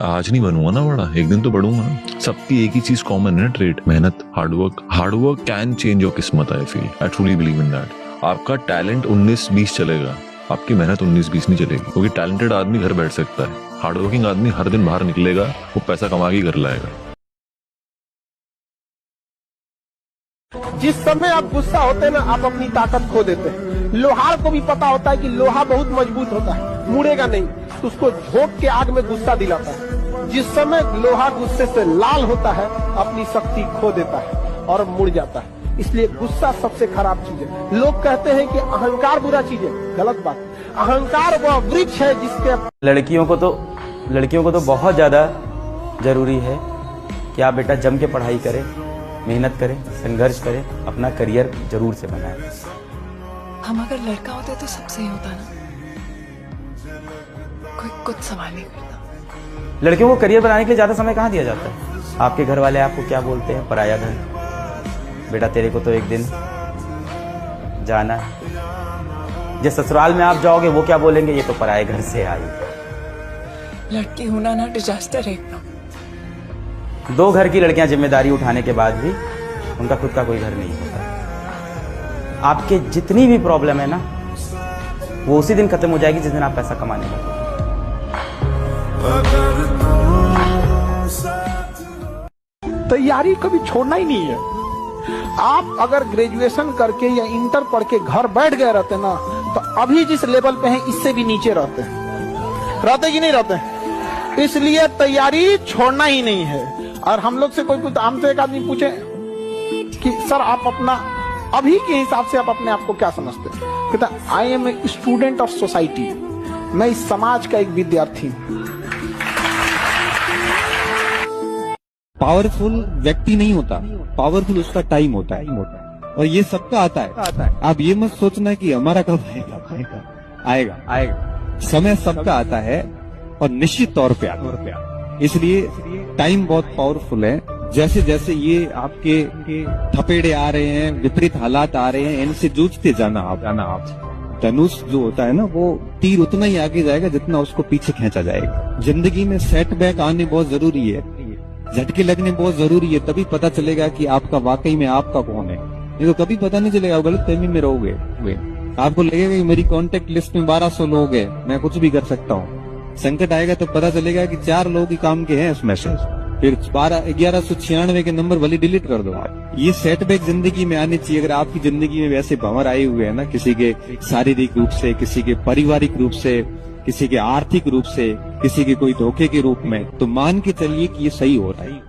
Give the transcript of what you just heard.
आज नहीं बनूंगा ना बड़ा, एक दिन तो बढ़ूंगा ना। सबकी एक ही चीज कॉमन है ना, ट्रेड, मेहनत, hard work. Hard work can change your किस्मत। I feel, I truly believe in that. आपका टैलेंट 19-20 चलेगा, आपकी मेहनत 19-20 नहीं चलेगी, क्योंकि टैलेंटेड आदमी घर बैठ सकता है, हार्डवर्किंग आदमी हर दिन बाहर निकलेगा, वो पैसा कमा के घर लाएगा। जिस समय आप गुस्सा होते हैं ना, आप अपनी ताकत खो देते हैं। लोहार को भी पता होता है कि लोहा बहुत मजबूत होता है, मुड़ेगा नहीं, तो उसको झोंक के आग में गुस्सा दिलाता है। जिस समय लोहा गुस्से से लाल होता है, अपनी शक्ति खो देता है और मुड़ जाता है। इसलिए गुस्सा सबसे खराब चीज है। लोग कहते हैं कि अहंकार बुरा चीज है, गलत बात। अहंकार वह वृक्ष है जिसके लड़कियों को तो बहुत ज्यादा जरूरी है कि आप बेटा जम के पढ़ाई करें, मेहनत करें, संघर्ष करें, अपना करियर जरूर से बनाएं। हम अगर लड़का होते तो सब सही होता ना, कोई कुछ सवाल नहीं करता। लड़कियों को करियर बनाने के लिए ज्यादा समय कहाँ दिया जाता है? आपके घर वाले आपको क्या बोलते हैं? पराया घर, बेटा तेरे को तो एक दिन जाना है। जिस ससुराल में आप जाओगे वो क्या बोलेंगे? ये तो पराये घर से आई। लड़की होना ना डिजास्टर है एकदम। 2 घर की लड़कियां जिम्मेदारी उठाने के बाद भी उनका खुद का कोई घर नहीं होता। आपके जितनी भी प्रॉब्लम है ना, वो उसी दिन खत्म हो जाएगी जिस दिन आप पैसा कमाने लगोगे। तैयारी कभी छोड़ना ही नहीं है। आप अगर ग्रेजुएशन करके या इंटर पढ़ के घर बैठ गए रहते ना, तो अभी जिस लेवल पे हैं इससे भी नीचे रहते कि नहीं रहते। इसलिए तैयारी छोड़ना ही नहीं है। और हम लोग से कोई हमसे एक आदमी पूछे कि सर आप अपना अभी के हिसाब से आप अपने आप को क्या समझते हैं? कहता I am a student of society, मैं इस समाज का एक विद्यार्थी हूं। पावरफुल व्यक्ति नहीं होता, पावरफुल उसका टाइम होता है, और ये सबका आता है। आप ये मत सोचना कि हमारा कब आएगा। समय सबका आता है और निश्चित तौर पे आता। इसलिए टाइम बहुत पावरफुल है। जैसे जैसे ये आपके थपेड़े आ रहे हैं, विपरीत हालात आ रहे हैं, इनसे जूझते जाना आप। धनुष जो होता है ना, वो तीर उतना ही आगे जाएगा जितना उसको पीछे खींचा जाएगा। जिंदगी में सेटबैक आने बहुत जरूरी है, झटके लगने बहुत जरूरी है, तभी पता चलेगा कि आपका वाकई में आपका कौन है। नहीं तो कभी पता नहीं चलेगा, गलत फहमी में रहोगे। आपको लगेगा कि मेरी कांटेक्ट लिस्ट में 1200 लोग हैं, मैं कुछ भी कर सकता हूँ। संकट आएगा तो पता चलेगा कि 4 लोग ही काम के हैं उसमें से। फिर 1196 के नंबर वाली डिलीट कर दो। ये सेटबैक जिंदगी में आने चाहिए। अगर आपकी जिंदगी में वैसे भंवर आए हुए हैं ना, किसी के शारीरिक रूप से, किसी के पारिवारिक रूप से, किसी के आर्थिक रूप से, किसी के कोई धोखे के रूप में, तो मान के चलिए कि ये सही हो रहा है।